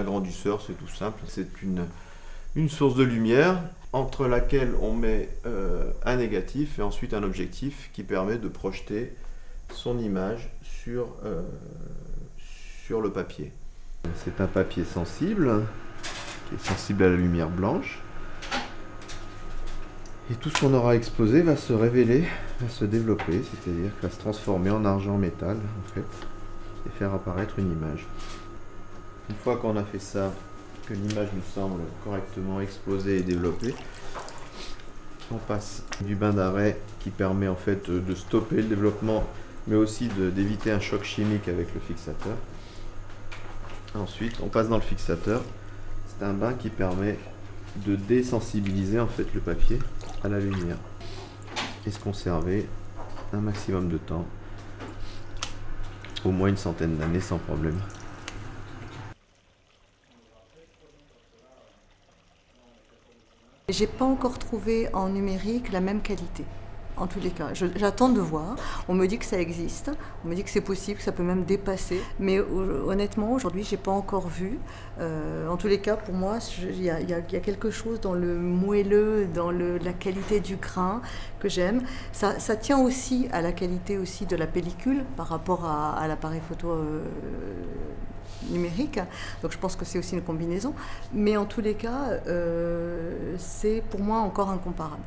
agrandisseur, c'est tout simple. C'est une source de lumière entre laquelle on met un négatif et ensuite un objectif qui permet de projeter son image sur le papier. C'est un papier sensible, qui est sensible à la lumière blanche. Et tout ce qu'on aura exposé va se révéler, va se développer, c'est-à-dire qu'il va se transformer en argent métal, en fait, et faire apparaître une image. Une fois qu'on a fait ça, que l'image nous semble correctement exposée et développée, on passe du bain d'arrêt qui permet en fait de stopper le développement, mais aussi d'éviter un choc chimique avec le fixateur. Ensuite, on passe dans le fixateur. C'est un bain qui permet de désensibiliser en fait le papier à la lumière et se conserver un maximum de temps, au moins une centaine d'années sans problème. J'ai pas encore trouvé en numérique la même qualité. En tous les cas, j'attends de voir. On me dit que ça existe, on me dit que c'est possible, que ça peut même dépasser. Mais honnêtement, aujourd'hui, j'ai pas encore vu. En tous les cas, pour moi, il y a quelque chose dans le moelleux, dans la qualité du grain que j'aime. Ça tient aussi à la qualité aussi de la pellicule par rapport à l'appareil photo numérique. Donc je pense que c'est aussi une combinaison. Mais en tous les cas, c'est pour moi encore incomparable.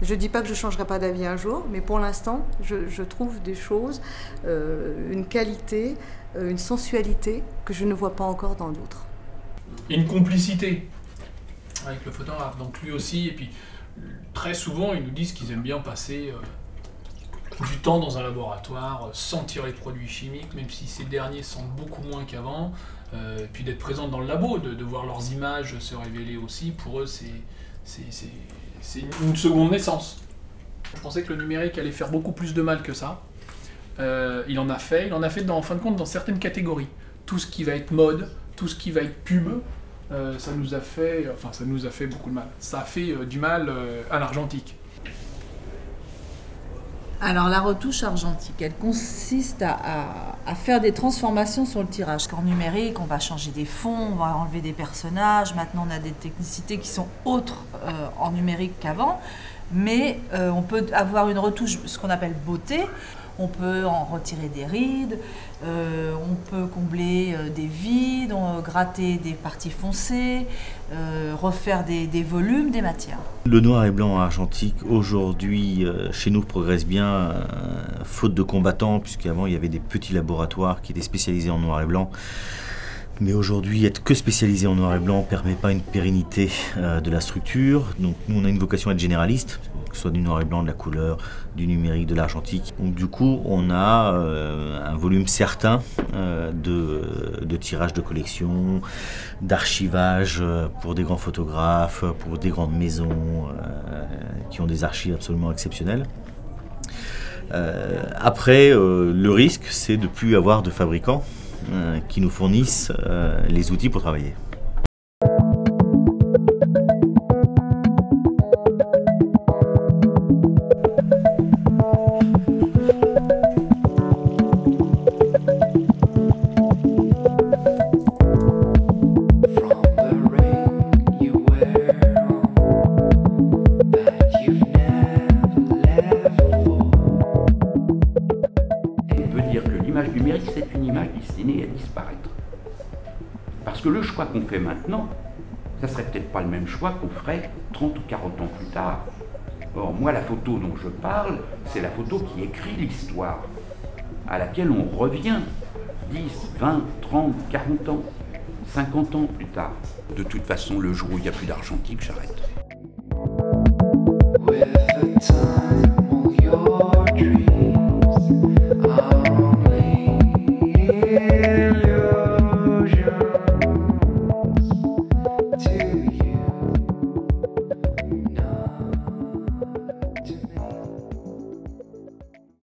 Je ne dis pas que je ne changerai pas d'avis un jour, mais pour l'instant, je trouve des choses, une qualité, une sensualité que je ne vois pas encore dans d'autres. Une complicité avec le photographe, donc lui aussi, et puis très souvent ils nous disent qu'ils aiment bien passer du temps dans un laboratoire, sentir les produits chimiques, même si ces derniers sentent beaucoup moins qu'avant, et puis d'être présents dans le labo, de voir leurs images se révéler aussi, pour eux c'est une seconde naissance. Je pensais que le numérique allait faire beaucoup plus de mal que ça. Il en a fait en fin de compte dans certaines catégories. Tout ce qui va être mode, tout ce qui va être pub, ça nous a fait beaucoup de mal. Ça a fait du mal à l'argentique. Alors la retouche argentique, elle consiste à faire des transformations sur le tirage. En numérique, on va changer des fonds, on va enlever des personnages. Maintenant, on a des technicités qui sont autres en numérique qu'avant. Mais on peut avoir une retouche, ce qu'on appelle beauté. On peut en retirer des rides, on peut combler des vides, gratter des parties foncées, refaire des volumes, des matières. Le noir et blanc argentique, aujourd'hui, chez nous, progresse bien, faute de combattants, puisqu'avant, il y avait des petits laboratoires qui étaient spécialisés en noir et blanc. Mais aujourd'hui, être que spécialisé en noir et blanc ne permet pas une pérennité de la structure. Donc nous, on a une vocation à être généraliste, que ce soit du noir et blanc, de la couleur, du numérique, de l'argentique. Donc du coup, on a un volume certain de tirage de collection, d'archivage pour des grands photographes, pour des grandes maisons qui ont des archives absolument exceptionnelles. Après, le risque, c'est de ne plus avoir de fabricants qui nous fournissent les outils pour travailler. L'image numérique, c'est une image destinée à disparaître. Parce que le choix qu'on fait maintenant, ça serait peut-être pas le même choix qu'on ferait 30 ou 40 ans plus tard. Or, moi, la photo dont je parle, c'est la photo qui écrit l'histoire, à laquelle on revient 10, 20, 30, 40 ans, 50 ans plus tard. De toute façon, le jour où il n'y a plus d'argentique, j'arrête.